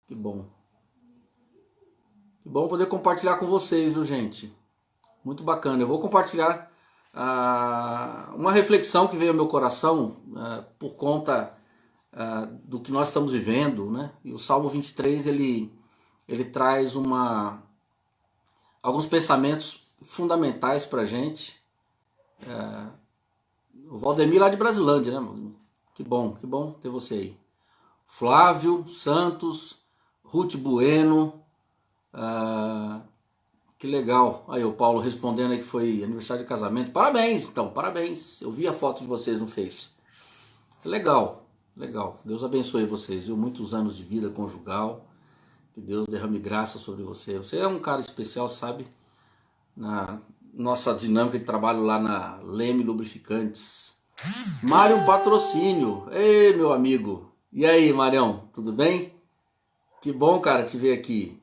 Que bom. Que bom poder compartilhar com vocês, viu, gente? Muito bacana. Eu vou compartilhar uma reflexão que veio ao meu coração por conta do que nós estamos vivendo, né? E o Salmo 23, ele traz alguns pensamentos fundamentais para a gente. O Valdemir lá de Brasilândia, né? Que bom ter você aí. Flávio Santos, Ruth Bueno, que legal. Aí o Paulo respondendo aí que foi aniversário de casamento. Parabéns, então, parabéns. Eu vi a foto de vocês no Face. Legal, legal. Deus abençoe vocês, viu? Muitos anos de vida conjugal. Que Deus derrame graça sobre você. Você é um cara especial, sabe? Na nossa dinâmica de trabalho lá na Leme Lubrificantes. Mário Patrocínio. Ei, meu amigo. E aí, Marião, tudo bem? Que bom, cara, te ver aqui.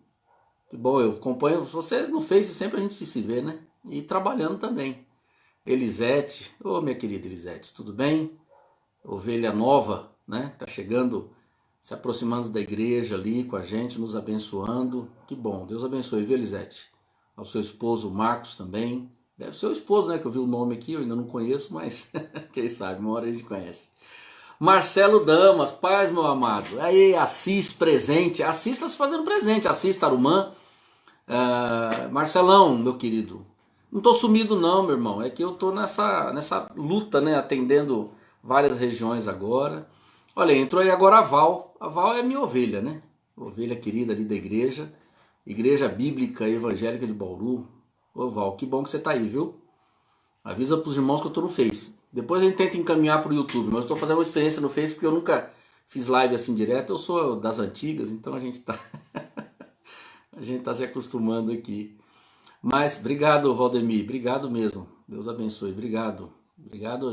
Que bom, eu acompanho vocês no Face, sempre a gente se vê, né? E trabalhando também. Elisete, ô minha querida Elisete, tudo bem? Ovelha nova, né? Tá chegando, se aproximando da igreja ali com a gente, nos abençoando. Que bom, Deus abençoe, viu, Elisete? Ao seu esposo Marcos também. Deve ser o esposo, né? Que eu vi o nome aqui, eu ainda não conheço, mas quem sabe, uma hora a gente conhece. Marcelo Damas, paz, meu amado. Aí, Assis presente. Assis está se fazendo presente. Assis Tarumã. Marcelão, meu querido. Não tô sumido não, meu irmão. É que eu tô nessa luta, né? Atendendo várias regiões agora. Olha, entrou aí agora a Val. A Val é minha ovelha, né? Ovelha querida ali da igreja. Igreja Bíblica Evangélica de Bauru. Ô Val, que bom que você tá aí, viu? Avisa pros irmãos que eu tô no Face. Depois a gente tenta encaminhar pro YouTube. Mas eu tô fazendo uma experiência no Face porque eu nunca fiz live assim direto. Eu sou das antigas, então a gente tá se acostumando aqui. Mas obrigado, Valdemir, obrigado mesmo. Deus abençoe, obrigado. Obrigado,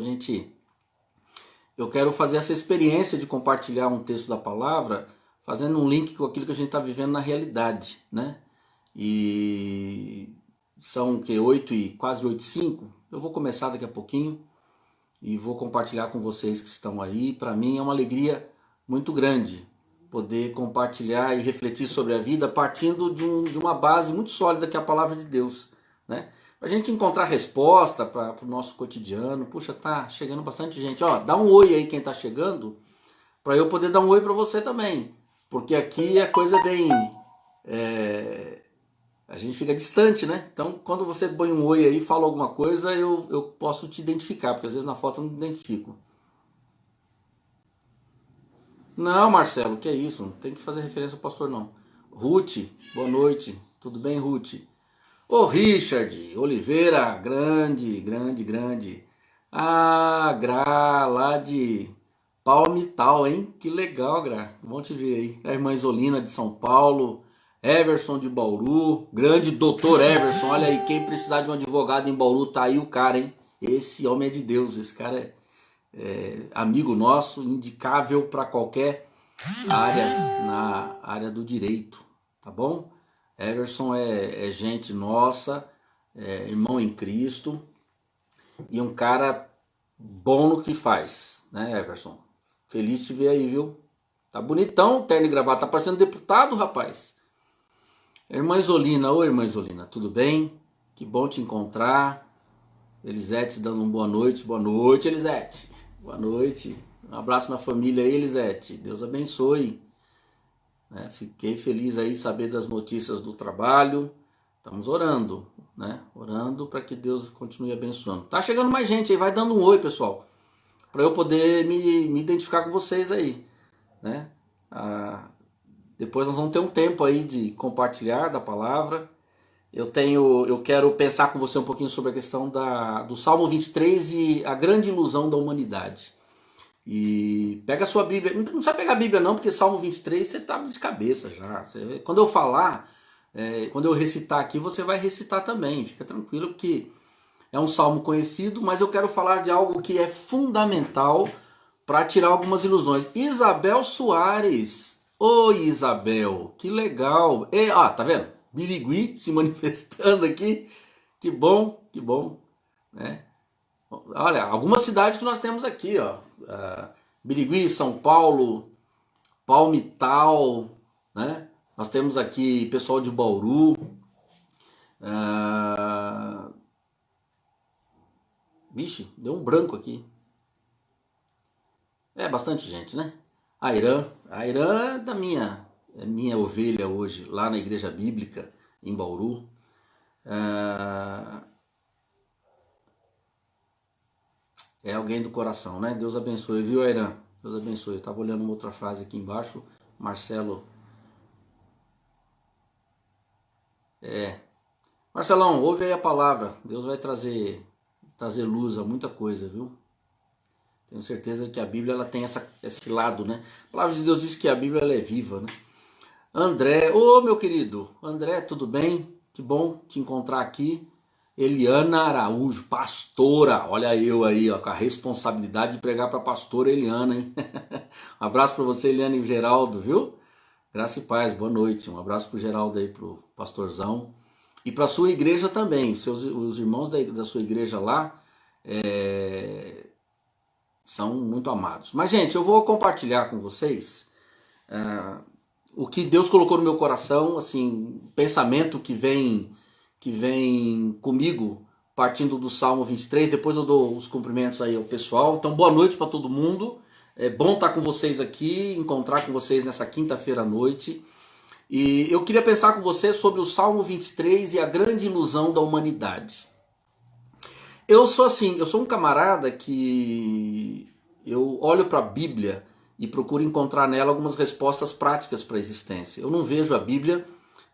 eu quero fazer essa experiência de compartilhar um texto da palavra, fazendo um link com aquilo que a gente está vivendo na realidade, né? E são que 8 e quase 8:05. Eu vou começar daqui a pouquinho e vou compartilhar com vocês que estão aí. Para mim é uma alegria muito grande poder compartilhar e refletir sobre a vida partindo de uma base muito sólida que é a palavra de Deus, né? Para a gente encontrar resposta para o nosso cotidiano. Puxa, tá chegando bastante gente. Ó, dá um oi aí quem tá chegando, para eu poder dar um oi para você também, porque aqui a coisa é bem, a gente fica distante, né? Então, quando você põe um oi aí, fala alguma coisa, eu posso te identificar, porque às vezes na foto eu não identifico. Não, Marcelo, que é isso? Não tem que fazer referência ao pastor, não. Ruth, boa noite. Tudo bem, Ruth? Ô, Richard Oliveira, grande, grande, grande. Ah, Gra, lá de Palmital, hein? Que legal, Gra. Bom te ver aí. A irmã Isolina de São Paulo. Everson de Bauru. Grande doutor Everson. Olha aí, quem precisar de um advogado em Bauru, tá aí o cara, hein? Esse homem é de Deus. Esse cara é amigo nosso, indicável para qualquer área na área do direito, tá bom? Everson é gente nossa, irmão em Cristo e um cara bom no que faz, né, Everson? Feliz de te ver aí, viu? Tá bonitão, terno e gravata, tá parecendo deputado, rapaz. Irmã Isolina, oi irmã Isolina, tudo bem? Que bom te encontrar. Elisete dando uma boa noite, Elisete. Boa noite. Um abraço na família aí, Elisete. Deus abençoe. Né? Fiquei feliz aí saber das notícias do trabalho. Estamos orando, né? Orando para que Deus continue abençoando. Tá chegando mais gente aí, vai dando um oi, pessoal, para eu poder me identificar com vocês aí, né? Depois nós vamos ter um tempo aí de compartilhar da palavra. Eu quero pensar com você um pouquinho sobre a questão do Salmo 23 e a grande ilusão da humanidade. E pega a sua Bíblia, não precisa pegar a Bíblia não, porque Salmo 23 você tá de cabeça já. Quando eu falar, quando eu recitar aqui, você vai recitar também, fica tranquilo, porque é um salmo conhecido, mas eu quero falar de algo que é fundamental para tirar algumas ilusões. Isabel Soares, oi Isabel, que legal. Tá vendo? Birigui se manifestando aqui, que bom, né? Olha, algumas cidades que nós temos aqui, ó. Birigui, São Paulo, Palmital, né? Nós temos aqui pessoal de Bauru, vixe, deu um branco aqui. É bastante gente, né? A Irã é minha ovelha hoje, lá na Igreja Bíblica, em Bauru. É alguém do coração, né? Deus abençoe, viu, Irã? Deus abençoe. Eu estava olhando uma outra frase aqui embaixo. Marcelo. Marcelão, ouve aí a palavra. Deus vai trazer luz a muita coisa, viu? Tenho certeza que a Bíblia ela tem esse lado, né? A palavra de Deus diz que a Bíblia ela é viva, né? André, ô meu querido, André, tudo bem? Que bom te encontrar aqui. Eliana Araújo, pastora, olha eu aí, ó, com a responsabilidade de pregar para a pastora Eliana, hein? Um abraço para você, Eliana e Geraldo, viu? Graça e paz, boa noite. Um abraço para o Geraldo aí, para o pastorzão. E para a sua igreja também, os irmãos da sua igreja lá são muito amados. Mas, gente, eu vou compartilhar com vocês o que Deus colocou no meu coração, assim, pensamento que vem comigo, partindo do Salmo 23. Depois eu dou os cumprimentos aí ao pessoal. Então, boa noite para todo mundo. É bom estar com vocês aqui, encontrar com vocês nessa quinta-feira à noite. E eu queria pensar com você sobre o Salmo 23 e a grande ilusão da humanidade. Eu sou um camarada que eu olho para a Bíblia e procuro encontrar nela algumas respostas práticas para a existência. Eu não vejo a Bíblia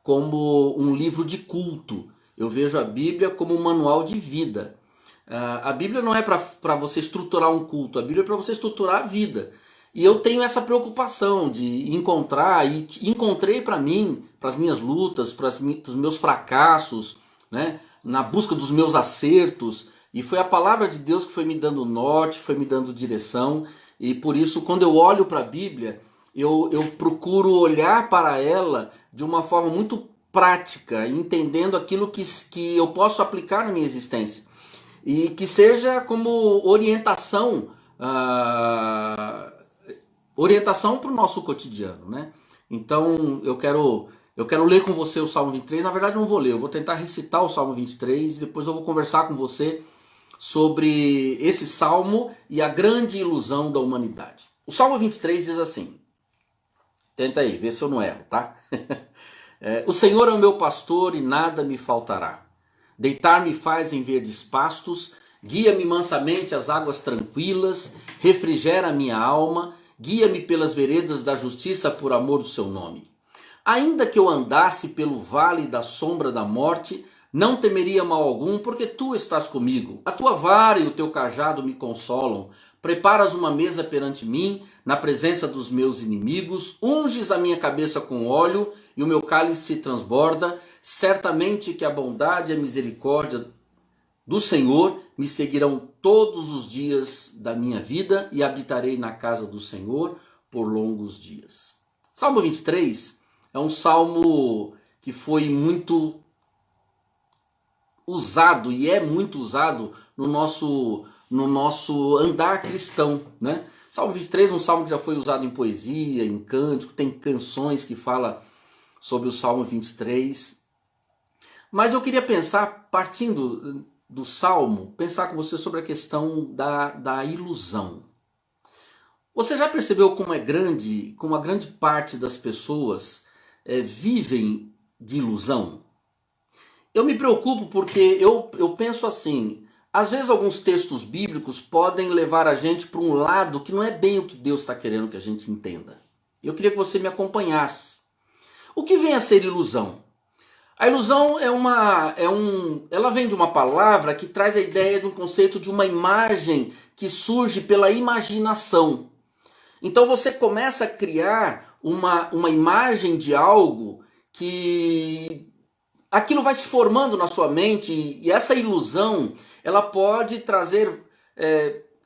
como um livro de culto, eu vejo a Bíblia como um manual de vida. A Bíblia não é para você estruturar um culto, a Bíblia é para você estruturar a vida. E eu tenho essa preocupação de encontrar, e encontrei para mim, para as minhas lutas, para os meus fracassos, né, na busca dos meus acertos, e foi a palavra de Deus que foi me dando norte, foi me dando direção, e por isso quando eu olho para a Bíblia, eu procuro olhar para ela de uma forma muito prática, entendendo aquilo que eu posso aplicar na minha existência, e que seja como orientação para o nosso cotidiano, né? Então eu quero ler com você o Salmo 23. Na verdade eu não vou ler, eu vou tentar recitar o Salmo 23 e depois eu vou conversar com você sobre esse salmo e a grande ilusão da humanidade. O Salmo 23 diz assim, tenta aí, vê se eu não erro, tá? O Senhor é o meu pastor e nada me faltará. Deitar-me faz em verdes pastos, guia-me mansamente às águas tranquilas, refrigera a minha alma, guia-me pelas veredas da justiça por amor do seu nome. Ainda que eu andasse pelo vale da sombra da morte, não temeria mal algum, porque tu estás comigo. A tua vara e o teu cajado me consolam. Preparas uma mesa perante mim, na presença dos meus inimigos. Unges a minha cabeça com óleo e o meu cálice se transborda. Certamente que a bondade e a misericórdia do Senhor me seguirão todos os dias da minha vida e habitarei na casa do Senhor por longos dias. Salmo 23 é um salmo que foi muito usado e é muito usado no nosso andar cristão, né? Salmo 23 é um salmo que já foi usado em poesia, em cântico, tem canções que falam sobre o Salmo 23. Mas eu queria pensar, partindo do Salmo, pensar com você sobre a questão da ilusão. Você já percebeu como a grande parte das pessoas vivem de ilusão? Eu me preocupo porque eu penso assim, às vezes alguns textos bíblicos podem levar a gente para um lado que não é bem o que Deus está querendo que a gente entenda. Eu queria que você me acompanhasse. O que vem a ser ilusão? A ilusão ela vem de uma palavra que traz a ideia de um conceito de uma imagem que surge pela imaginação. Então você começa a criar uma imagem de algo que aquilo vai se formando na sua mente e essa ilusão ela pode trazer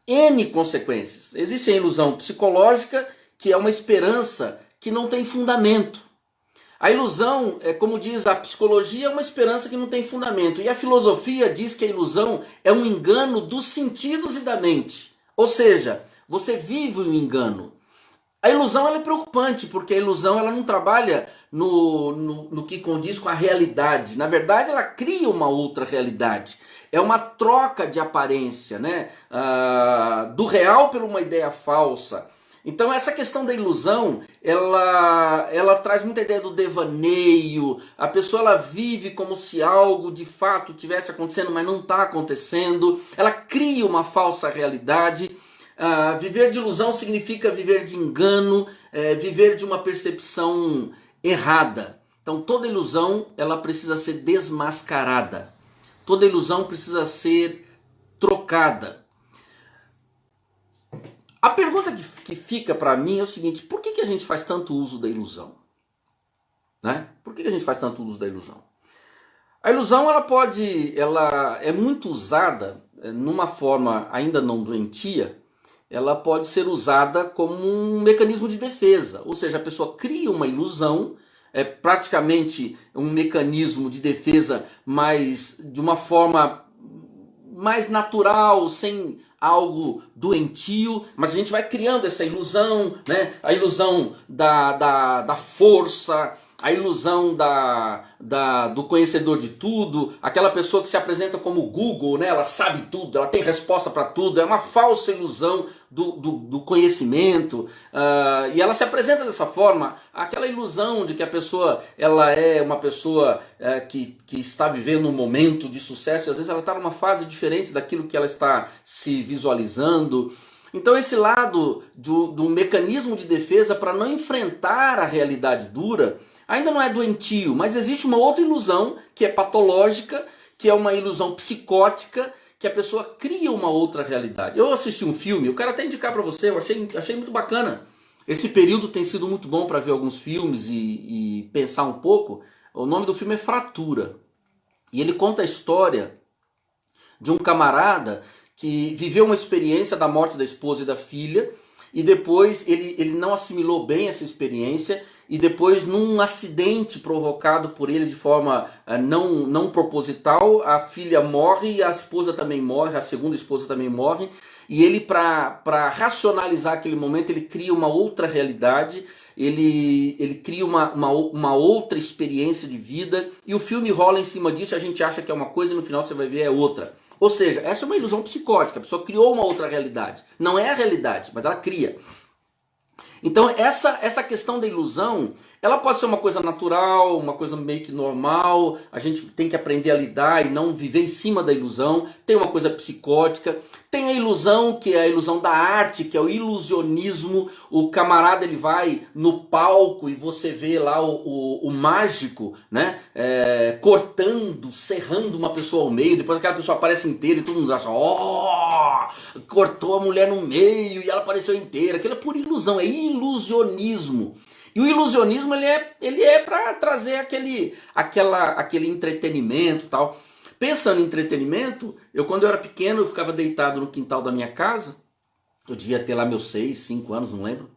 N consequências. Existe a ilusão psicológica, que é uma esperança que não tem fundamento. A ilusão, como diz a psicologia, é uma esperança que não tem fundamento. E a filosofia diz que a ilusão é um engano dos sentidos e da mente. Ou seja, você vive um engano. A ilusão ela é preocupante, porque a ilusão ela não trabalha no que condiz com a realidade. Na verdade, ela cria uma outra realidade. É uma troca de aparência, né? Do real por uma ideia falsa. Então essa questão da ilusão, ela traz muita ideia do devaneio. A pessoa ela vive como se algo de fato tivesse acontecendo, mas não está acontecendo. Ela cria uma falsa realidade. Viver de ilusão significa viver de engano, viver de uma percepção errada. Então toda ilusão ela precisa ser desmascarada. Toda ilusão precisa ser trocada. A pergunta que fica para mim é o seguinte: por que a gente faz tanto uso da ilusão? Né? Por que a gente faz tanto uso da ilusão? A ilusão ela é muito usada numa forma ainda não doentia. Ela pode ser usada como um mecanismo de defesa, ou seja, a pessoa cria uma ilusão, é praticamente um mecanismo de defesa, mas de uma forma mais natural, sem algo doentio, mas a gente vai criando essa ilusão, né? A ilusão da força, a ilusão do conhecedor de tudo, aquela pessoa que se apresenta como Google, né? Ela sabe tudo, ela tem resposta para tudo, é uma falsa ilusão do conhecimento, e ela se apresenta dessa forma, aquela ilusão de que a pessoa ela é uma pessoa que está vivendo um momento de sucesso, e às vezes ela está numa fase diferente daquilo que ela está se visualizando. Então esse lado do mecanismo de defesa para não enfrentar a realidade dura ainda não é doentio, mas existe uma outra ilusão que é patológica, que é uma ilusão psicótica, que a pessoa cria uma outra realidade. Eu assisti um filme, eu quero até indicar para você, eu achei muito bacana. Esse período tem sido muito bom para ver alguns filmes e pensar um pouco. O nome do filme é Fratura. E ele conta a história de um camarada que viveu uma experiência da morte da esposa e da filha, e depois ele não assimilou bem essa experiência, e depois num acidente provocado por ele de forma não proposital, a filha morre e a esposa também morre, a segunda esposa também morre, e ele para racionalizar aquele momento ele cria uma outra realidade, ele cria uma outra experiência de vida, e o filme rola em cima disso, a gente acha que é uma coisa e no final você vai ver é outra. Ou seja, essa é uma ilusão psicótica, a pessoa criou uma outra realidade. Não é a realidade, mas ela cria. Então essa questão da ilusão, ela pode ser uma coisa natural, uma coisa meio que normal, a gente tem que aprender a lidar e não viver em cima da ilusão. Tem uma coisa psicótica, tem a ilusão que é a ilusão da arte, que é o ilusionismo. O camarada ele vai no palco e você vê lá o mágico, né, cortando, serrando uma pessoa ao meio, depois aquela pessoa aparece inteira e todo mundo acha, cortou a mulher no meio e ela apareceu inteira. Aquilo é pura ilusão, é ilusionismo. E o ilusionismo ele é para trazer aquele entretenimento e tal. Pensando em entretenimento, quando eu era pequeno, eu ficava deitado no quintal da minha casa, eu devia ter lá meus 6, 5 anos, não lembro,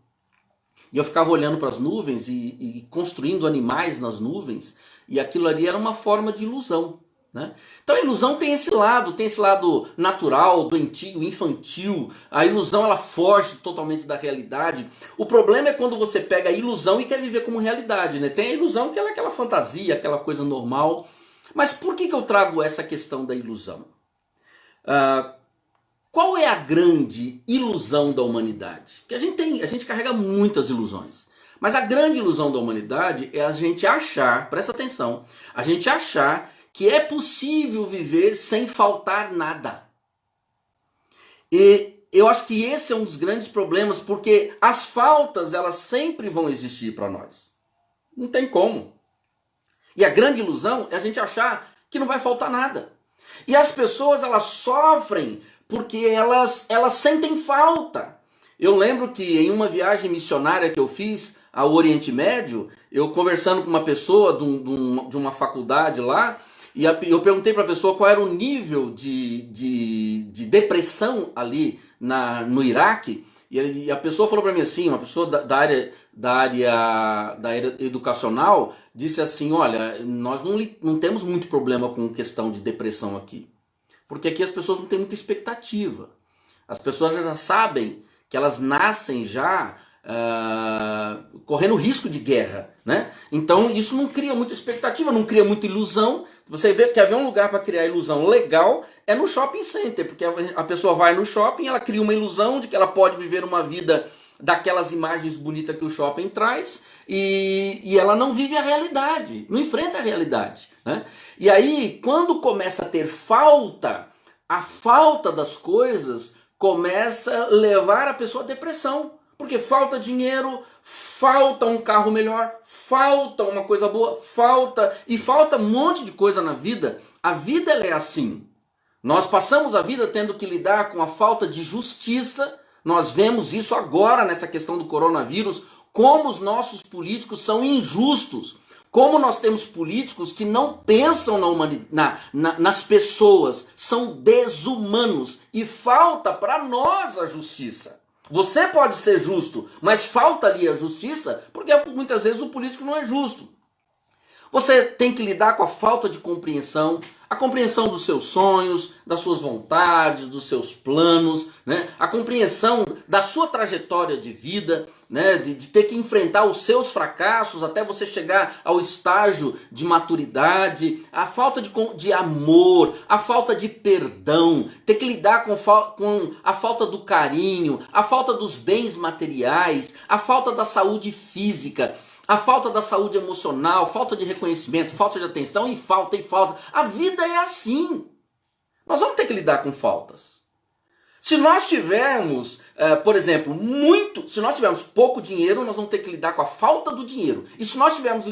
e eu ficava olhando para as nuvens e construindo animais nas nuvens, e aquilo ali era uma forma de ilusão. Né? Então a ilusão tem esse lado natural, doentio, infantil. A ilusão ela foge totalmente da realidade. O problema é quando você pega a ilusão e quer viver como realidade. Né? Tem a ilusão que ela é aquela fantasia, aquela coisa normal. Mas por que eu trago essa questão da ilusão? Qual é a grande ilusão da humanidade? Porque a gente carrega muitas ilusões. Mas a grande ilusão da humanidade é a gente achar, presta atenção, a gente achar que é possível viver sem faltar nada. E eu acho que esse é um dos grandes problemas, porque as faltas elas sempre vão existir para nós. Não tem como. E a grande ilusão é a gente achar que não vai faltar nada. E as pessoas elas sofrem porque elas sentem falta. Eu lembro que em uma viagem missionária que eu fiz ao Oriente Médio, eu conversando com uma pessoa de uma faculdade lá, e eu perguntei para a pessoa qual era o nível de depressão ali no Iraque, e a pessoa falou para mim assim, uma pessoa da área educacional, disse assim, olha, nós não temos muito problema com questão de depressão aqui, porque aqui as pessoas não têm muita expectativa. As pessoas já sabem que elas nascem já correndo risco de guerra, né? Então isso não cria muita expectativa, não cria muita ilusão. Você vê que haver um lugar para criar ilusão legal é no shopping center, porque a pessoa vai no shopping, ela cria uma ilusão de que ela pode viver uma vida daquelas imagens bonitas que o shopping traz, e ela não vive a realidade, não enfrenta a realidade, né? E aí, quando começa a ter falta, a falta das coisas começa a levar a pessoa à depressão, porque falta dinheiro, falta um carro melhor, falta uma coisa boa, falta um monte de coisa na vida. A vida ela é assim. Nós passamos a vida tendo que lidar com a falta de justiça. Nós vemos isso agora nessa questão do coronavírus, como os nossos políticos são injustos, como nós temos políticos que não pensam nas pessoas, são desumanos, e falta para nós a justiça. Você pode ser justo, mas falta ali a justiça, porque muitas vezes o político não é justo. Você tem que lidar com a falta de compreensão, a compreensão dos seus sonhos, das suas vontades, dos seus planos, né? A compreensão da sua trajetória de vida, né? De ter que enfrentar os seus fracassos até você chegar ao estágio de maturidade, a falta de amor, a falta de perdão, ter que lidar com a falta do carinho, a falta dos bens materiais, a falta da saúde física, a falta da saúde emocional, falta de reconhecimento, falta de atenção e falta. A vida é assim. Nós vamos ter que lidar com faltas. Se nós tivermos, por exemplo, se nós tivermos pouco dinheiro, nós vamos ter que lidar com a falta do dinheiro. E se nós tivermos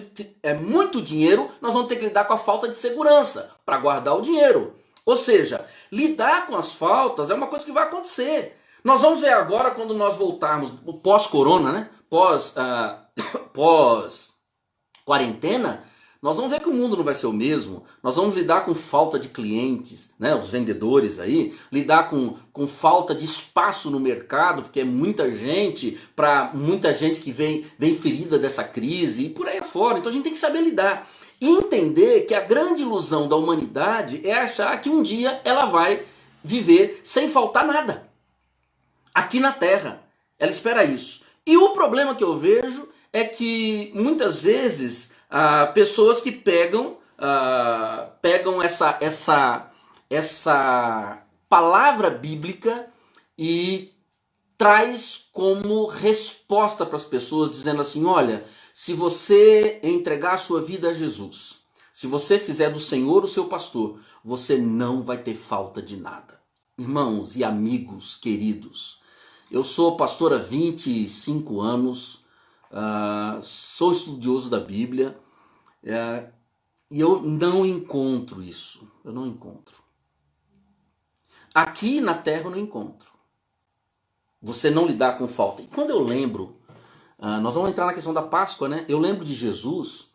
muito dinheiro, nós vamos ter que lidar com a falta de segurança para guardar o dinheiro. Ou seja, lidar com as faltas é uma coisa que vai acontecer. Nós vamos ver agora quando nós voltarmos, pós-corona, né? Pós-quarentena, nós vamos ver que o mundo não vai ser o mesmo. Nós vamos lidar com falta de clientes, né? Os vendedores aí, lidar com falta de espaço no mercado, porque é muita gente que vem ferida dessa crise e por aí afora. Então a gente tem que saber lidar e entender que a grande ilusão da humanidade é achar que um dia ela vai viver sem faltar nada aqui na Terra. Ela espera isso. E o problema que eu vejo é que muitas vezes pessoas que pegam essa palavra bíblica e traz como resposta para as pessoas, dizendo assim: olha, se você entregar a sua vida a Jesus, se você fizer do Senhor o seu pastor, você não vai ter falta de nada. Irmãos e amigos queridos, eu sou pastor há 25 anos, sou estudioso da Bíblia, e eu não encontro isso. Eu não encontro. Aqui na Terra eu não encontro. Você não lidar com falta. E quando eu lembro, nós vamos entrar na questão da Páscoa, né? Eu lembro de Jesus.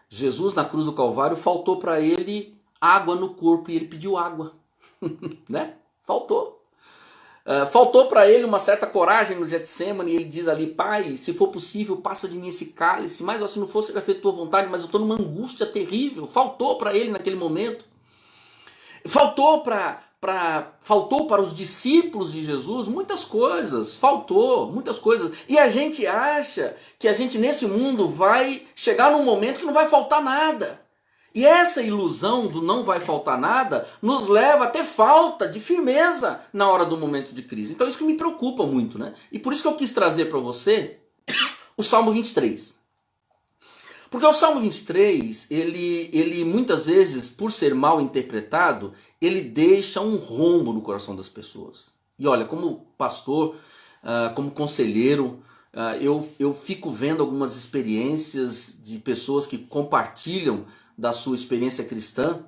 Jesus na cruz do Calvário faltou para ele água no corpo e ele pediu água, né? Faltou. Faltou para ele uma certa coragem no Getsemane, e ele diz ali: Pai, se for possível, passa de mim esse cálice, mas se não fosse, seja feita tua vontade, mas eu estou numa angústia terrível. Faltou para ele naquele momento. Faltou para os discípulos de Jesus muitas coisas, muitas coisas. E a gente acha que a gente nesse mundo vai chegar num momento que não vai faltar nada. E essa ilusão do não vai faltar nada nos leva a ter falta de firmeza na hora do momento de crise. Então isso que me preocupa muito, né? E por isso que eu quis trazer para você o Salmo 23. Porque o Salmo 23, ele muitas vezes, por ser mal interpretado, ele deixa um rombo no coração das pessoas. E olha, como pastor, como conselheiro, eu fico vendo algumas experiências de pessoas que compartilham da sua experiência cristã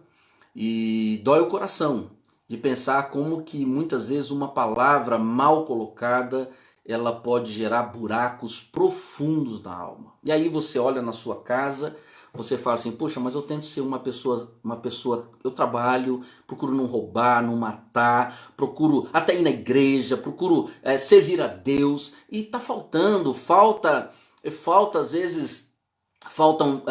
e dói o coração de pensar como que muitas vezes uma palavra mal colocada ela pode gerar buracos profundos na alma. E aí você olha na sua casa, você fala assim: poxa, mas eu tento ser uma pessoa, eu trabalho, procuro não roubar, não matar, procuro até ir na igreja, procuro servir a Deus, e está falta às vezes faltam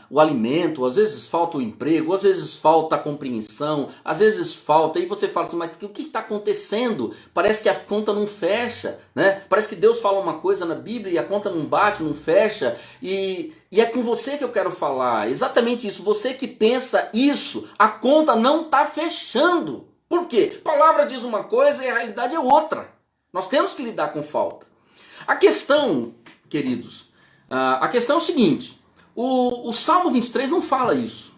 o alimento, às vezes falta o emprego, às vezes falta a compreensão, às vezes falta, e você fala assim, mas o que está acontecendo? Parece que a conta não fecha, né? Parece que Deus fala uma coisa na Bíblia e a conta não bate, não fecha, e é com você que eu quero falar, exatamente isso, você que pensa isso, a conta não está fechando. Por quê? A palavra diz uma coisa e a realidade é outra. Nós temos que lidar com falta. A questão, queridos, a questão é o seguinte, o Salmo 23 não fala isso.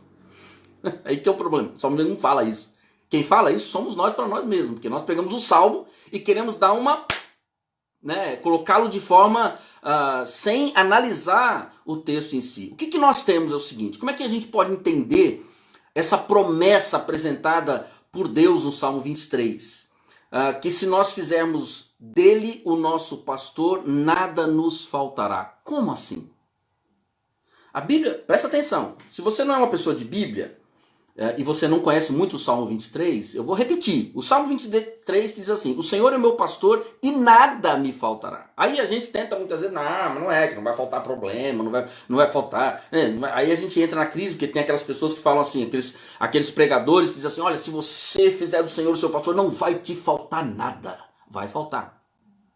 Aí que é o problema, o Salmo não fala isso. Quem fala isso somos nós para nós mesmos, porque nós pegamos o Salmo e queremos dar uma, né, colocá-lo de forma sem analisar o texto em si. O que nós temos é o seguinte, como é que a gente pode entender essa promessa apresentada por Deus no Salmo 23? Que se nós fizermos dele o nosso pastor, nada nos faltará. Como assim? A Bíblia, presta atenção, se você não é uma pessoa de Bíblia e você não conhece muito o Salmo 23, eu vou repetir. O Salmo 23 diz assim, o Senhor é meu pastor e nada me faltará. Aí a gente tenta muitas vezes, não é, que não vai faltar problema, não vai faltar. Aí a gente entra na crise, porque tem aquelas pessoas que falam assim, aqueles pregadores que dizem assim, olha, se você fizer do Senhor o seu pastor, não vai te faltar nada. Vai faltar,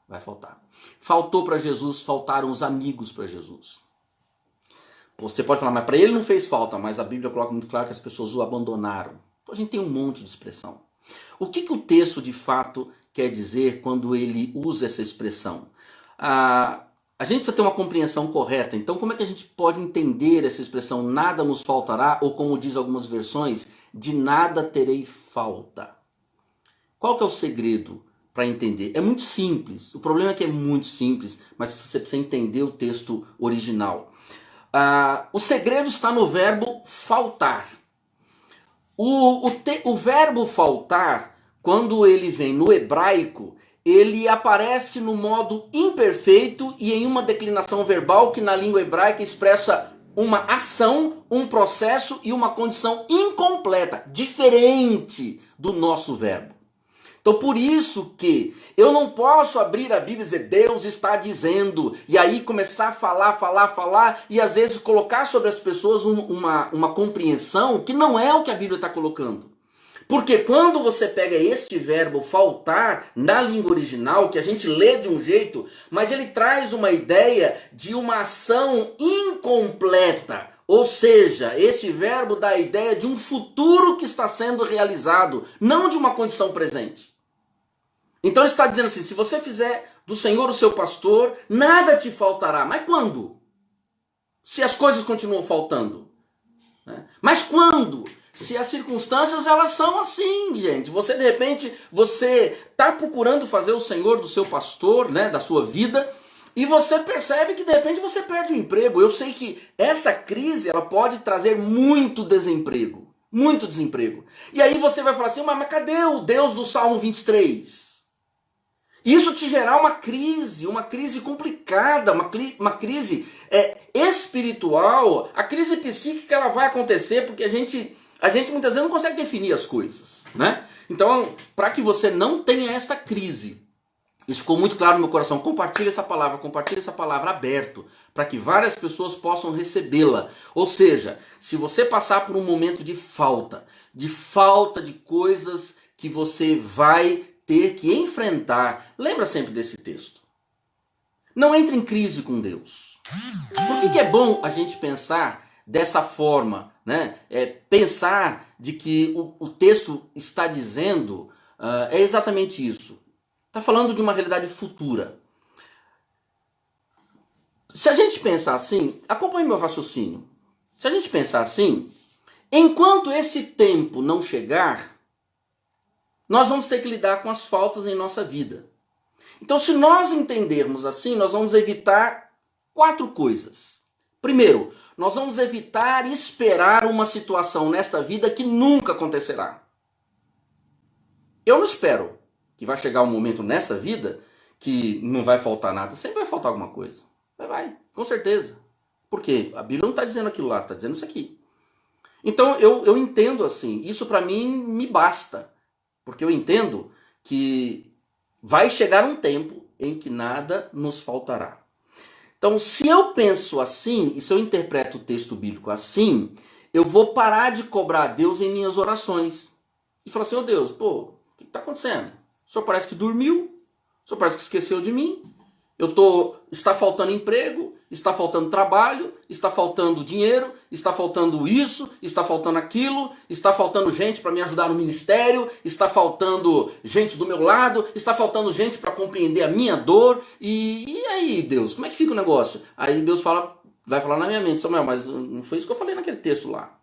vai faltar. Faltou para Jesus, faltaram os amigos para Jesus. Você pode falar, mas para ele não fez falta, mas a Bíblia coloca muito claro que as pessoas o abandonaram. Então a gente tem um monte de expressão. O que o texto de fato quer dizer quando ele usa essa expressão? A gente precisa ter uma compreensão correta. Então como é que a gente pode entender essa expressão nada nos faltará, ou como diz algumas versões, de nada terei falta? Qual que é o segredo para entender? É muito simples. O problema é que é muito simples, mas você precisa entender o texto original. O segredo está no verbo faltar. O verbo faltar, quando ele vem no hebraico, ele aparece no modo imperfeito e em uma declinação verbal que na língua hebraica expressa uma ação, um processo e uma condição incompleta, diferente do nosso verbo. Então por isso que eu não posso abrir a Bíblia e dizer Deus está dizendo, e aí começar a falar, e às vezes colocar sobre as pessoas uma compreensão que não é o que a Bíblia está colocando. Porque quando você pega este verbo faltar na língua original, que a gente lê de um jeito, mas ele traz uma ideia de uma ação incompleta. Ou seja, esse verbo dá a ideia de um futuro que está sendo realizado, não de uma condição presente. Então ele está dizendo assim, se você fizer do Senhor o seu pastor, nada te faltará. Mas quando? Se as coisas continuam faltando. Mas quando? Se as circunstâncias elas são assim, gente. Você de repente, você está procurando fazer o Senhor do seu pastor, né, da sua vida, e você percebe que de repente você perde o emprego. Eu sei que essa crise ela pode trazer muito desemprego. Muito desemprego. E aí você vai falar assim, mas cadê o Deus do Salmo 23? Isso te gerar uma crise complicada, uma crise espiritual. A crise psíquica ela vai acontecer porque a gente muitas vezes não consegue definir as coisas, né? Então, para que você não tenha esta crise, isso ficou muito claro no meu coração, compartilhe essa palavra aberto, para que várias pessoas possam recebê-la. Ou seja, se você passar por um momento de falta de coisas que você vai ter que enfrentar, lembra sempre desse texto. Não entre em crise com Deus. Por que é bom a gente pensar dessa forma, né? Pensar de que o texto está dizendo é exatamente isso. Está falando de uma realidade futura. Se a gente pensar assim, acompanhe meu raciocínio. Se a gente pensar assim, enquanto esse tempo não chegar, nós vamos ter que lidar com as faltas em nossa vida. Então, se nós entendermos assim, nós vamos evitar 4 coisas. Primeiro, nós vamos evitar esperar uma situação nesta vida que nunca acontecerá. Eu não espero que vai chegar um momento nessa vida que não vai faltar nada. Sempre vai faltar alguma coisa. Vai, com certeza. Por quê? A Bíblia não está dizendo aquilo lá, está dizendo isso aqui. Então, eu entendo assim. Isso para mim me basta. Porque eu entendo que vai chegar um tempo em que nada nos faltará. Então, se eu penso assim, e se eu interpreto o texto bíblico assim, eu vou parar de cobrar a Deus em minhas orações. E falar assim, ô Deus, pô, o que está acontecendo? O senhor parece que dormiu, o senhor parece que esqueceu de mim. Está faltando emprego, está faltando trabalho, está faltando dinheiro, está faltando isso, está faltando aquilo, está faltando gente para me ajudar no ministério, está faltando gente do meu lado, está faltando gente para compreender a minha dor. E aí, Deus, como é que fica o negócio? Aí Deus vai falar na minha mente, Samuel, mas não foi isso que eu falei naquele texto lá.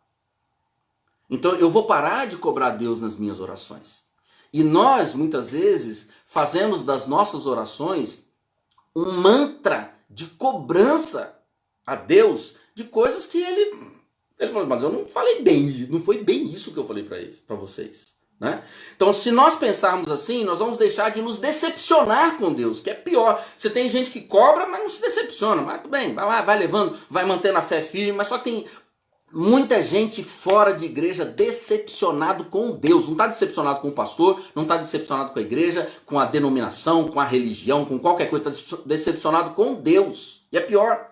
Então eu vou parar de cobrar Deus nas minhas orações. E nós, muitas vezes, fazemos das nossas orações um mantra de cobrança a Deus de coisas que ele falou, mas eu não falei bem, não foi bem isso que eu falei para vocês. Né? Então, se nós pensarmos assim, nós vamos deixar de nos decepcionar com Deus, que é pior. Você tem gente que cobra, mas não se decepciona. Mas tudo bem, vai lá, vai levando, vai mantendo a fé firme, mas só tem muita gente fora de igreja decepcionado com Deus. Não está decepcionado com o pastor, não está decepcionado com a igreja, com a denominação, com a religião, com qualquer coisa. Está decepcionado com Deus. E é pior.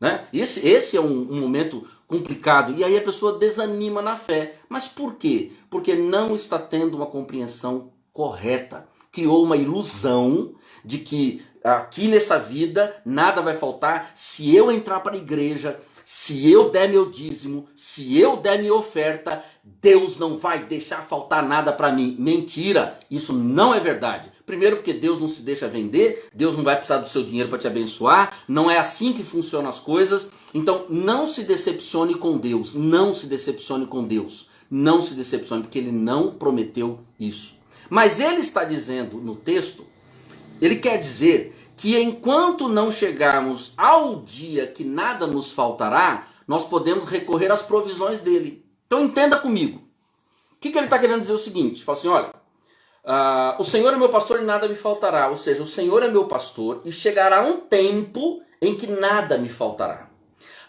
Né? Esse é um momento complicado. E aí a pessoa desanima na fé. Mas por quê? Porque não está tendo uma compreensão correta. Criou uma ilusão de que aqui nessa vida nada vai faltar se eu entrar para a igreja, se eu der meu dízimo, se eu der minha oferta, Deus não vai deixar faltar nada para mim. Mentira, isso não é verdade. Primeiro porque Deus não se deixa vender, Deus não vai precisar do seu dinheiro para te abençoar, não é assim que funcionam as coisas. Então não se decepcione com Deus, não se decepcione com Deus, não se decepcione porque Ele não prometeu isso. Mas Ele está dizendo no texto, Ele quer dizer que enquanto não chegarmos ao dia que nada nos faltará, nós podemos recorrer às provisões dele. Então entenda comigo. O que ele está querendo dizer é o seguinte, fala assim, olha, o Senhor é meu pastor e nada me faltará. Ou seja, o Senhor é meu pastor e chegará um tempo em que nada me faltará.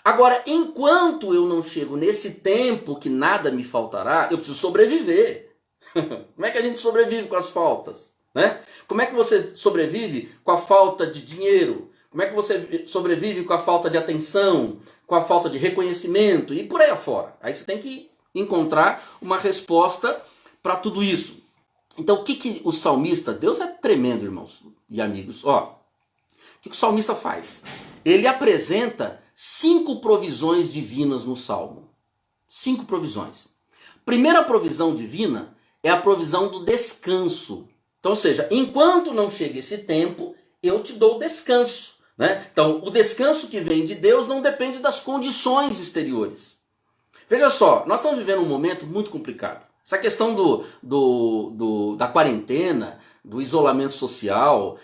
Agora, enquanto eu não chego nesse tempo que nada me faltará, eu preciso sobreviver. Como é que a gente sobrevive com as faltas? Né? Como é que você sobrevive com a falta de dinheiro? Como é que você sobrevive com a falta de atenção? Com a falta de reconhecimento? E por aí afora. Aí você tem que encontrar uma resposta para tudo isso. Então o que o salmista... Deus é tremendo, irmãos e amigos. Ó, o que o salmista faz? Ele apresenta 5 provisões divinas no Salmo. 5 provisões. Primeira provisão divina é a provisão do descanso. Então, ou seja, enquanto não chega esse tempo, eu te dou descanso. Né? Então, o descanso que vem de Deus não depende das condições exteriores. Veja só, nós estamos vivendo um momento muito complicado. Essa questão da quarentena, do isolamento social,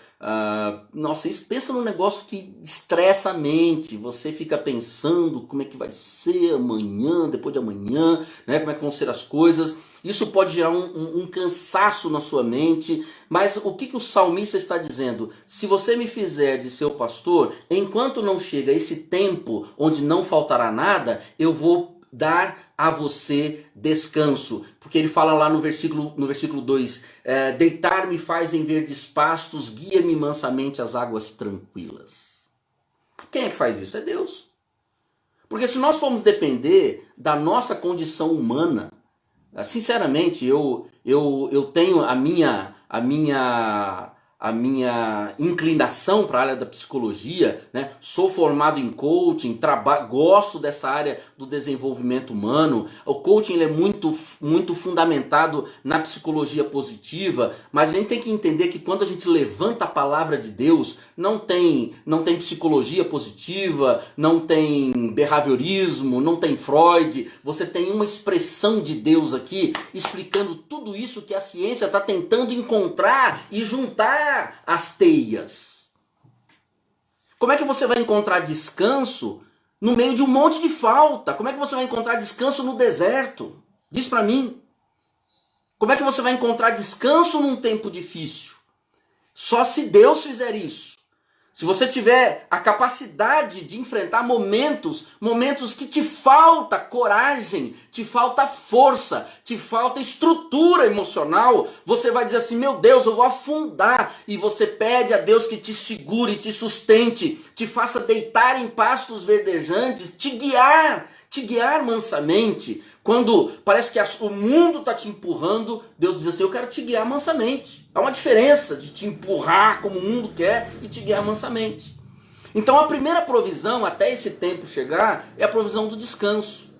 nossa, isso pensa num negócio que estressa a mente. Você fica pensando como é que vai ser amanhã, depois de amanhã, né? Como é que vão ser as coisas. Isso pode gerar um cansaço na sua mente. Mas o que o salmista está dizendo? Se você me fizer de seu pastor, enquanto não chega esse tempo onde não faltará nada, eu vou dar a você descanso. Porque ele fala lá no versículo 2, deitar-me faz em verdes pastos, guia-me mansamente às águas tranquilas. Quem é que faz isso? É Deus. Porque se nós formos depender da nossa condição humana, sinceramente, eu tenho a minha inclinação para a área da psicologia, né? Sou formado em coaching, gosto dessa área do desenvolvimento humano. O coaching ele é muito fundamentado na psicologia positiva, mas a gente tem que entender que quando a gente levanta a palavra de Deus, não tem psicologia positiva, não tem behaviorismo, não tem Freud. Você tem uma expressão de Deus aqui explicando tudo isso que a ciência está tentando encontrar e juntar as teias. Como é que você vai encontrar descanso no meio de um monte de falta? Como é que você vai encontrar descanso no deserto? Diz para mim. Como é que você vai encontrar descanso num tempo difícil? Só se Deus fizer isso. se você tiver a capacidade de enfrentar momentos que te falta coragem, te falta força, te falta estrutura emocional, você vai dizer assim, meu Deus, eu vou afundar. E você pede a Deus que te segure, te sustente, te faça deitar em pastos verdejantes, te guiar mansamente. Quando parece que o mundo está te empurrando, Deus diz assim, eu quero te guiar mansamente. Há uma diferença de te empurrar como o mundo quer e te guiar mansamente. Então a primeira provisão, até esse tempo chegar, é a provisão do descanso.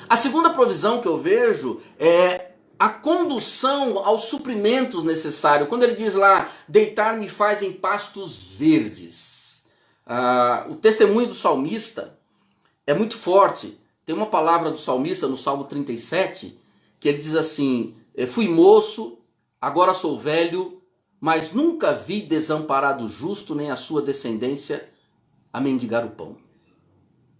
A segunda provisão que eu vejo é a condução aos suprimentos necessários. Quando ele diz lá, deitar-me faz em pastos verdes. O testemunho do salmista é muito forte. Tem uma palavra do salmista no Salmo 37, que ele diz assim, fui moço, agora sou velho, mas nunca vi desamparado o justo, nem a sua descendência a mendigar o pão.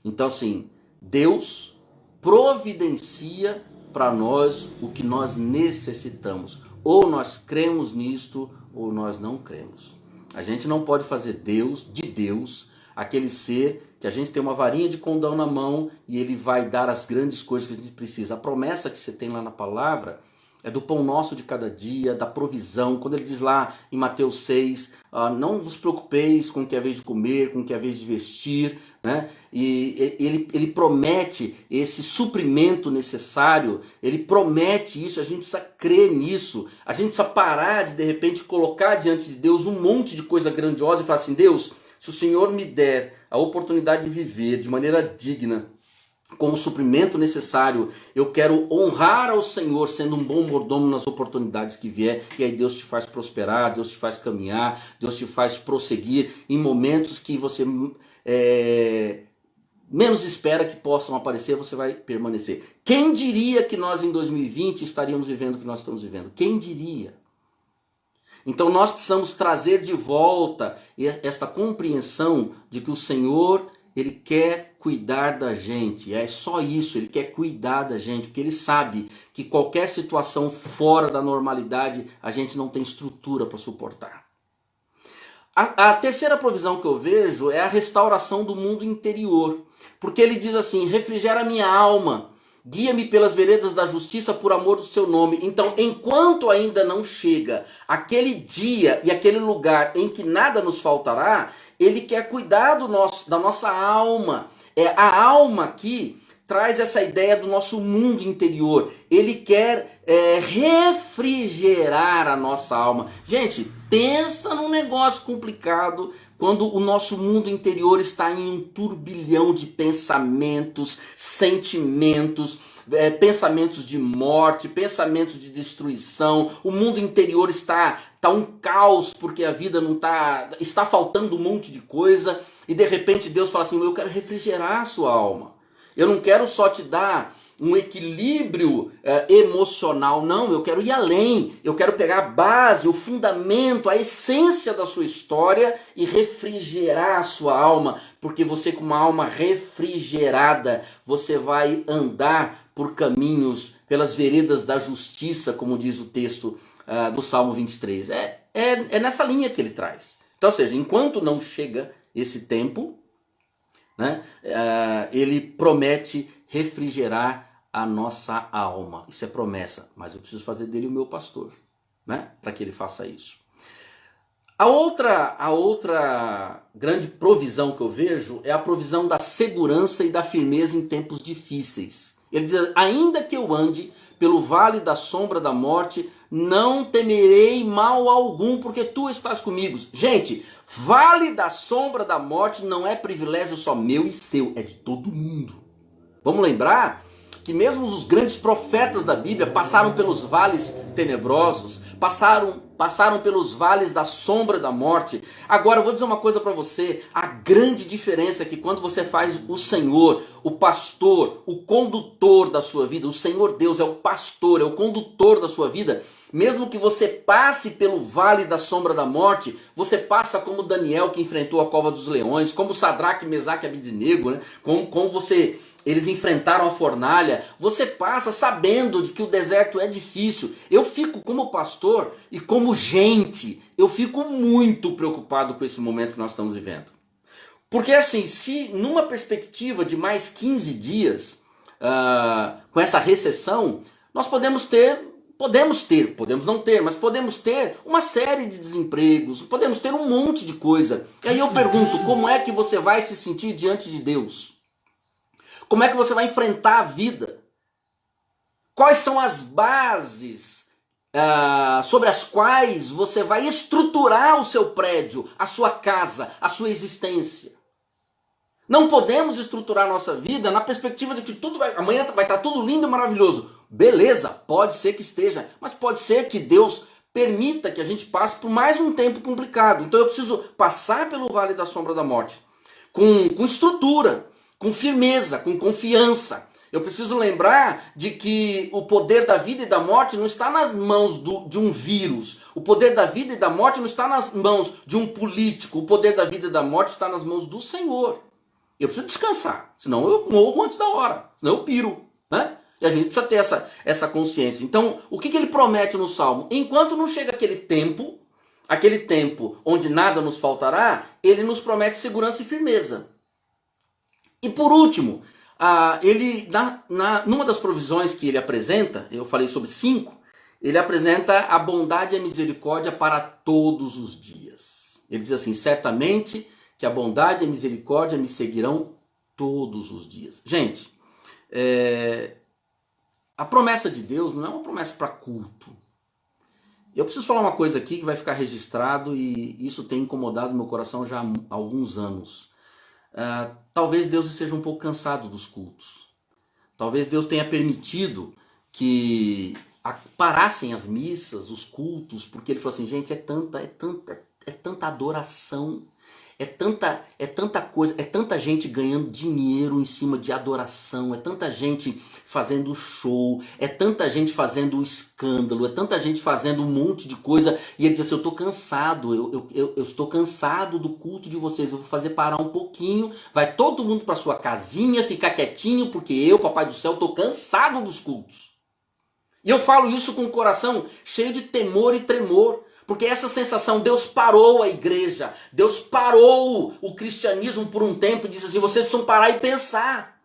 Então assim, Deus providencia para nós o que nós necessitamos. Ou nós cremos nisto, ou nós não cremos. A gente não pode fazer de Deus, aquele ser que a gente tem uma varinha de condão na mão e ele vai dar as grandes coisas que a gente precisa. A promessa que você tem lá na palavra é do pão nosso de cada dia, da provisão. Quando ele diz lá em Mateus 6, não vos preocupeis com o que é vez de comer, com o que é vez de vestir, né? E ele promete esse suprimento necessário, ele promete isso, a gente precisa crer nisso, a gente precisa parar de repente colocar diante de Deus um monte de coisa grandiosa e falar assim, Deus, se o Senhor me der a oportunidade de viver de maneira digna, com o suprimento necessário, eu quero honrar ao Senhor sendo um bom mordomo nas oportunidades que vier, e aí Deus te faz prosperar, Deus te faz caminhar, Deus te faz prosseguir em momentos que você menos espera que possam aparecer, você vai permanecer. Quem diria que nós em 2020 estaríamos vivendo o que nós estamos vivendo? Quem diria? Então nós precisamos trazer de volta esta compreensão de que o Senhor, Ele quer cuidar da gente. É só isso, Ele quer cuidar da gente, porque Ele sabe que qualquer situação fora da normalidade, a gente não tem estrutura para suportar. A terceira provisão que eu vejo é a restauração do mundo interior. Porque Ele diz assim, refrigera minha alma, guia-me pelas veredas da justiça por amor do seu nome. Então, enquanto ainda não chega aquele dia e aquele lugar em que nada nos faltará, Ele quer cuidar da nossa alma. A alma aqui traz essa ideia do nosso mundo interior. Ele quer refrigerar a nossa alma. Gente, pensa num negócio complicado quando o nosso mundo interior está em um turbilhão de pensamentos, sentimentos, pensamentos de morte, pensamentos de destruição. O mundo interior está um caos porque a vida não está faltando um monte de coisa, e de repente Deus fala assim, eu quero refrigerar a sua alma. Eu não quero só te dar um equilíbrio emocional, não, eu quero ir além, eu quero pegar a base, o fundamento, a essência da sua história e refrigerar a sua alma, porque você com uma alma refrigerada, você vai andar por caminhos, pelas veredas da justiça, como diz o texto do Salmo 23, é nessa linha que ele traz. Então, ou seja, enquanto não chega esse tempo, né, ele promete refrigerar a nossa alma. Isso é promessa, mas eu preciso fazer dele o meu pastor, né, para que ele faça isso. A outra grande provisão que eu vejo é a provisão da segurança e da firmeza em tempos difíceis. Ele diz, ainda que eu ande pelo vale da sombra da morte, não temerei mal algum, porque tu estás comigo. Gente, vale da sombra da morte não é privilégio só meu e seu, é de todo mundo. Vamos lembrar que mesmo os grandes profetas da Bíblia passaram pelos vales tenebrosos, passaram pelos vales da sombra da morte. Agora eu vou dizer uma coisa para você, a grande diferença é que quando você faz o Senhor, o pastor, o condutor da sua vida, o Senhor Deus é o pastor, é o condutor da sua vida, mesmo que você passe pelo vale da sombra da morte, você passa como Daniel que enfrentou a cova dos leões, como Sadraque, Mesaque e Abednego, né? Como você eles enfrentaram a fornalha, você passa sabendo de que o deserto é difícil. Eu fico como pastor e como gente, eu fico muito preocupado com esse momento que nós estamos vivendo. Porque assim, se numa perspectiva de mais 15 dias, com essa recessão, nós podemos não ter, mas podemos ter uma série de desempregos, podemos ter um monte de coisa. E aí eu pergunto, como é que você vai se sentir diante de Deus? Como é que você vai enfrentar a vida? Quais são as bases sobre as quais você vai estruturar o seu prédio, a sua casa, a sua existência? Não podemos estruturar nossa vida na perspectiva de que amanhã vai estar tudo lindo e maravilhoso. Beleza, pode ser que esteja, mas pode ser que Deus permita que a gente passe por mais um tempo complicado. Então eu preciso passar pelo vale da sombra da morte com estrutura, com firmeza, com confiança. Eu preciso lembrar de que o poder da vida e da morte não está nas mãos de um vírus. O poder da vida e da morte não está nas mãos de um político. O poder da vida e da morte está nas mãos do Senhor. Eu preciso descansar, senão eu morro antes da hora, senão eu piro, né? E a gente precisa ter essa consciência. Então, o que ele promete no Salmo? Enquanto não chega aquele tempo onde nada nos faltará, ele nos promete segurança e firmeza. E por último, ele numa das provisões que ele apresenta, eu falei sobre 5, ele apresenta a bondade e a misericórdia para todos os dias. Ele diz assim, certamente que a bondade e a misericórdia me seguirão todos os dias. Gente, a promessa de Deus não é uma promessa para culto. Eu preciso falar uma coisa aqui que vai ficar registrado e isso tem incomodado meu coração já há alguns anos. Talvez Deus esteja um pouco cansado dos cultos. Talvez Deus tenha permitido que parassem as missas, os cultos, porque ele falou assim, gente, é tanta adoração. É tanta coisa, é tanta gente ganhando dinheiro em cima de adoração, é tanta gente fazendo show, é tanta gente fazendo escândalo, é tanta gente fazendo um monte de coisa. E ele diz assim, eu estou cansado, eu estou cansado do culto de vocês, eu vou fazer parar um pouquinho, vai todo mundo para sua casinha, ficar quietinho, porque eu, papai do céu, estou cansado dos cultos. E eu falo isso com o coração cheio de temor e tremor. Porque essa sensação, Deus parou a igreja, Deus parou o cristianismo por um tempo e disse assim, vocês precisam parar e pensar,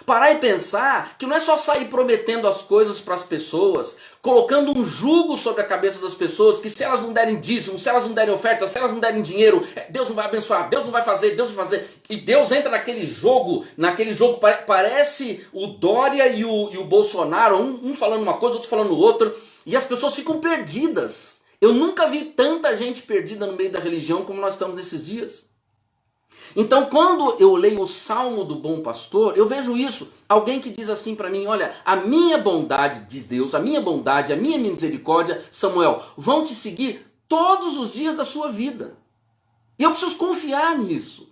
parar e pensar que não é só sair prometendo as coisas para as pessoas, colocando um jugo sobre a cabeça das pessoas, que se elas não derem dízimo, se elas não derem oferta, se elas não derem dinheiro, Deus não vai abençoar, Deus não vai fazer, e Deus entra naquele jogo parece o Dória e o Bolsonaro, um falando uma coisa, outro falando outra, e as pessoas ficam perdidas. Eu nunca vi tanta gente perdida no meio da religião como nós estamos nesses dias. Então, quando eu leio o Salmo do Bom Pastor, eu vejo isso. Alguém que diz assim para mim, olha, a minha bondade, diz Deus, a minha bondade, a minha misericórdia, Samuel, vão te seguir todos os dias da sua vida. E eu preciso confiar nisso.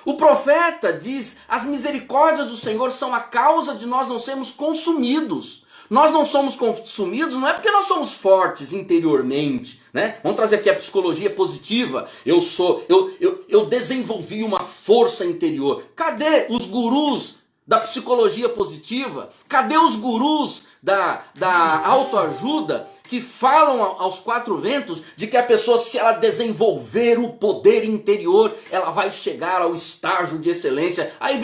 O profeta diz, as misericórdias do Senhor são a causa de nós não sermos consumidos. Nós não somos consumidos, não é porque nós somos fortes interiormente, né? Vamos trazer aqui a psicologia positiva. Eu desenvolvi uma força interior. Cadê os gurus da psicologia positiva? Cadê os gurus da autoajuda que falam aos quatro ventos de que a pessoa, se ela desenvolver o poder interior, ela vai chegar ao estágio de excelência? Aí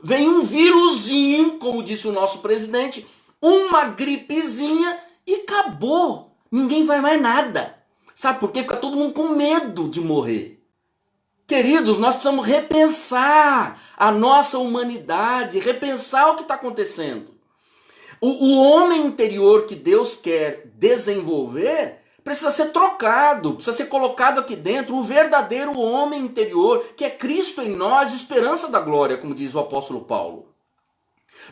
vem um vírusinho, como disse o nosso presidente, uma gripezinha e acabou. Ninguém vai mais nada. Sabe por quê? Fica todo mundo com medo de morrer. Queridos, nós precisamos repensar a nossa humanidade, repensar o que está acontecendo. O homem interior que Deus quer desenvolver precisa ser trocado, precisa ser colocado aqui dentro, o verdadeiro homem interior, que é Cristo em nós, esperança da glória, como diz o apóstolo Paulo.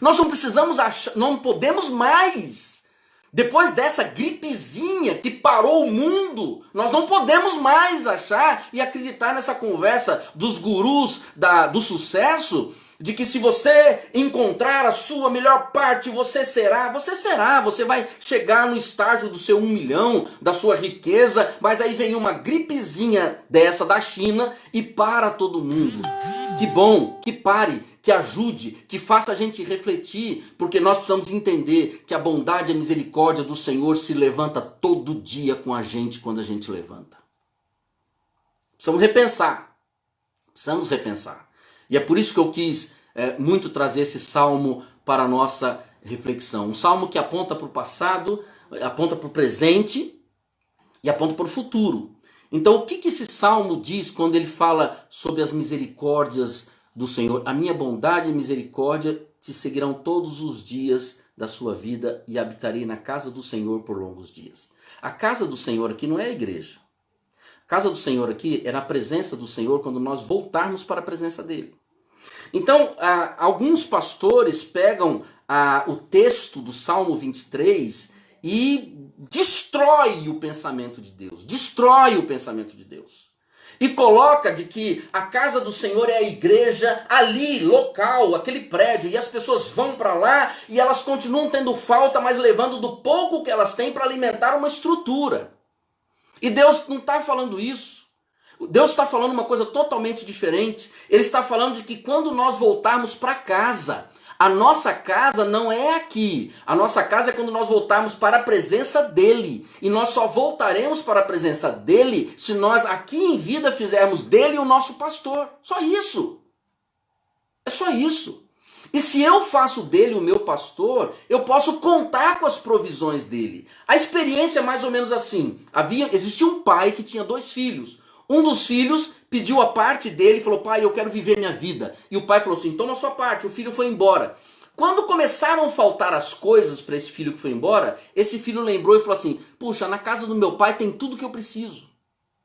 Nós não precisamos não podemos mais, depois dessa gripezinha que parou o mundo, nós não podemos mais achar e acreditar nessa conversa dos gurus do sucesso, de que se você encontrar a sua melhor parte, você vai chegar no estágio do seu 1 milhão, da sua riqueza, mas aí vem uma gripezinha dessa da China e para todo mundo. Que bom, que pare, que ajude, que faça a gente refletir, porque nós precisamos entender que a bondade e a misericórdia do Senhor se levanta todo dia com a gente quando a gente levanta. Precisamos repensar. E é por isso que eu quis muito trazer esse salmo para a nossa reflexão. Um salmo que aponta para o passado, aponta para o presente e aponta para o futuro. Então, o que esse salmo diz quando ele fala sobre as misericórdias do Senhor? A minha bondade e misericórdia te seguirão todos os dias da sua vida e habitarei na casa do Senhor por longos dias. A casa do Senhor aqui não é a igreja. A casa do Senhor aqui é na presença do Senhor quando nós voltarmos para a presença dele. Então, alguns pastores pegam o texto do Salmo 23 e destrói o pensamento de Deus. E coloca de que a casa do Senhor é a igreja ali, local, aquele prédio, e as pessoas vão para lá e elas continuam tendo falta, mas levando do pouco que elas têm para alimentar uma estrutura. E Deus não está falando isso. Deus está falando uma coisa totalmente diferente. Ele está falando de que quando nós voltarmos para casa, a nossa casa não é aqui. A nossa casa é quando nós voltarmos para a presença dele. E nós só voltaremos para a presença dele se nós aqui em vida fizermos dele o nosso pastor. Só isso. É só isso. E se eu faço dele o meu pastor, eu posso contar com as provisões dele. A experiência é mais ou menos assim. Existia um pai que tinha 2 filhos. Um dos filhos pediu a parte dele e falou: pai, eu quero viver minha vida. E o pai falou assim: toma a sua parte. O filho foi embora. Quando começaram a faltar as coisas para esse filho que foi embora, esse filho lembrou e falou assim: puxa, na casa do meu pai tem tudo que eu preciso.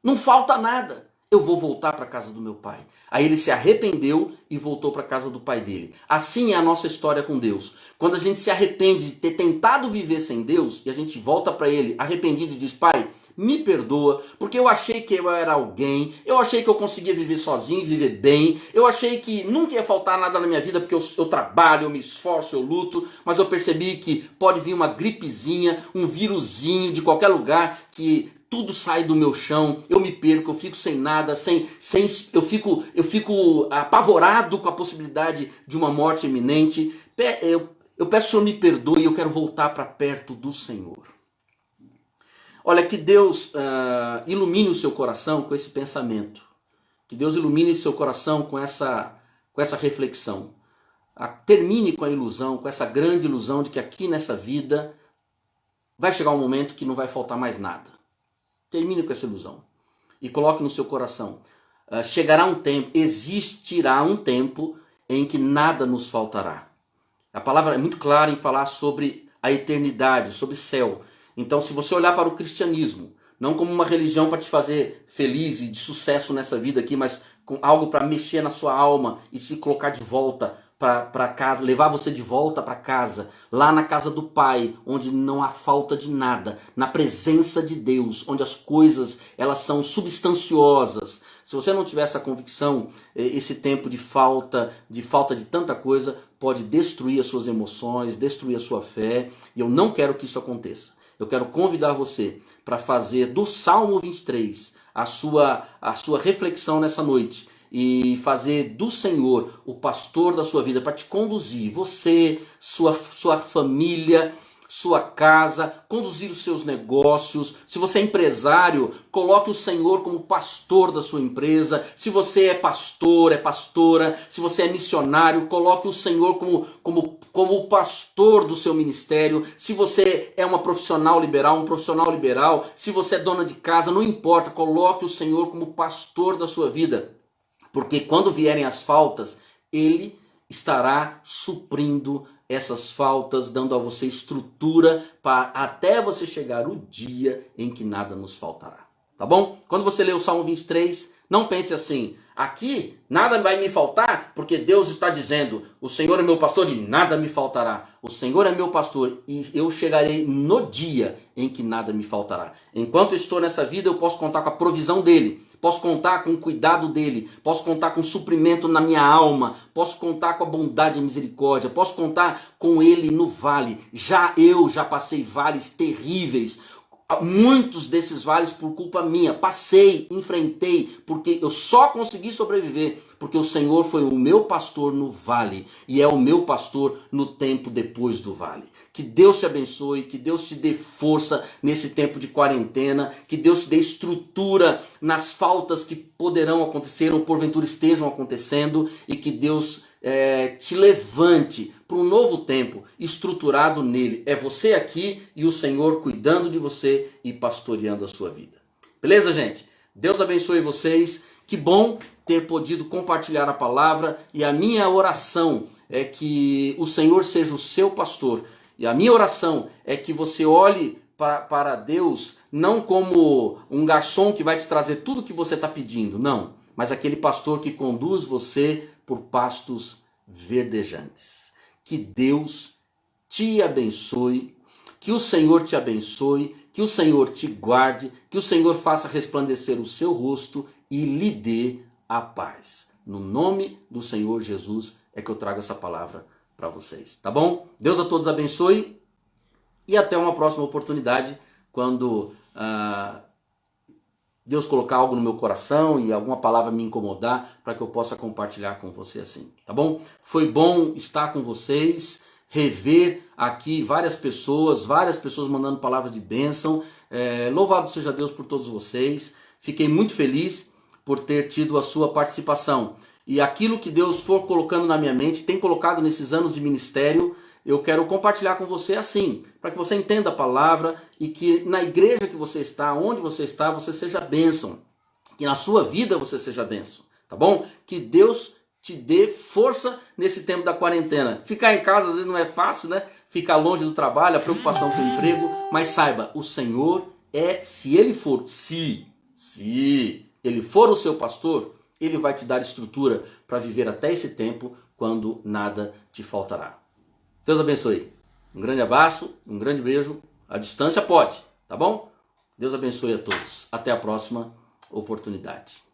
Não falta nada. Eu vou voltar para a casa do meu pai. Aí ele se arrependeu e voltou para a casa do pai dele. Assim é a nossa história com Deus. Quando a gente se arrepende de ter tentado viver sem Deus, e a gente volta para ele arrependido e diz: pai, me perdoa, porque eu achei que eu era alguém, eu achei que eu conseguia viver sozinho, viver bem, eu achei que nunca ia faltar nada na minha vida, porque eu trabalho, eu me esforço, eu luto, mas eu percebi que pode vir uma gripezinha, um vírusinho de qualquer lugar, que tudo sai do meu chão, eu me perco, eu fico sem nada, eu fico apavorado com a possibilidade de uma morte iminente. Eu peço que o Senhor me perdoe, eu quero voltar para perto do Senhor. Olha, que Deus ilumine o seu coração com esse pensamento. Que Deus ilumine seu coração com essa reflexão. Termine com a ilusão, com essa grande ilusão de que aqui nessa vida vai chegar um momento que não vai faltar mais nada. Termine com essa ilusão. E coloque no seu coração. Chegará um tempo, existirá um tempo em que nada nos faltará. A palavra é muito clara em falar sobre a eternidade, sobre céu. Então, se você olhar para o cristianismo, não como uma religião para te fazer feliz e de sucesso nessa vida aqui, mas com algo para mexer na sua alma e te colocar de volta para casa, levar você de volta para casa, lá na casa do Pai, onde não há falta de nada, na presença de Deus, onde as coisas elas são substanciosas. Se você não tiver essa convicção, esse tempo de falta de tanta coisa pode destruir as suas emoções, destruir a sua fé, e eu não quero que isso aconteça. Eu quero convidar você para fazer do Salmo 23 a sua reflexão nessa noite e fazer do Senhor o pastor da sua vida para te conduzir, você, sua família, sua casa, conduzir os seus negócios. Se você é empresário, coloque o Senhor como pastor da sua empresa. Se você é pastor, é pastora, se você é missionário, coloque o Senhor como o pastor do seu ministério. Se você é uma profissional liberal, um profissional liberal, se você é dona de casa, não importa, coloque o Senhor como pastor da sua vida. Porque quando vierem as faltas, Ele estará suprindo essas faltas, dando a você estrutura para até você chegar o dia em que nada nos faltará. Tá bom? Quando você lê o Salmo 23, não pense assim: aqui nada vai me faltar, porque Deus está dizendo: o Senhor é meu pastor e nada me faltará. O Senhor é meu pastor e eu chegarei no dia em que nada me faltará. Enquanto eu estou nessa vida, eu posso contar com a provisão dele. Posso contar com o cuidado dele, posso contar com o suprimento na minha alma, posso contar com a bondade e a misericórdia, posso contar com ele no vale. Eu já passei vales terríveis. Muitos desses vales por culpa minha. Passei, enfrentei, porque eu só consegui sobreviver porque o Senhor foi o meu pastor no vale e é o meu pastor no tempo depois do vale. Que Deus te abençoe, que Deus te dê força nesse tempo de quarentena, que Deus te dê estrutura nas faltas que poderão acontecer ou porventura estejam acontecendo e que Deus te levante para um novo tempo estruturado nele. É você aqui e o Senhor cuidando de você e pastoreando a sua vida. Beleza, gente? Deus abençoe vocês. Que bom ter podido compartilhar a palavra e a minha oração é que o Senhor seja o seu pastor. E a minha oração é que você olhe para Deus não como um garçom que vai te trazer tudo que você está pedindo, não. Mas aquele pastor que conduz você por pastos verdejantes. Que Deus te abençoe, que o Senhor te abençoe, que o Senhor te guarde, que o Senhor faça resplandecer o seu rosto e lhe dê a paz. No nome do Senhor Jesus é que eu trago essa palavra para vocês, tá bom? Deus a todos abençoe e até uma próxima oportunidade quando Deus colocar algo no meu coração e alguma palavra me incomodar para que eu possa compartilhar com você assim, tá bom? Foi bom estar com vocês, rever aqui várias pessoas mandando palavra de bênção. Louvado seja Deus por todos vocês. Fiquei muito feliz por ter tido a sua participação. E aquilo que Deus for colocando na minha mente, tem colocado nesses anos de ministério, eu quero compartilhar com você assim, para que você entenda a palavra e que na igreja que você está, onde você está, você seja bênção. Que na sua vida você seja bênção, tá bom? Que Deus te dê força nesse tempo da quarentena. Ficar em casa às vezes não é fácil, né? Ficar longe do trabalho, a preocupação com o emprego, mas saiba, o Senhor se ele for o seu pastor, ele vai te dar estrutura para viver até esse tempo quando nada te faltará. Deus abençoe. Um grande abraço, um grande beijo. A distância pode, tá bom? Deus abençoe a todos. Até a próxima oportunidade.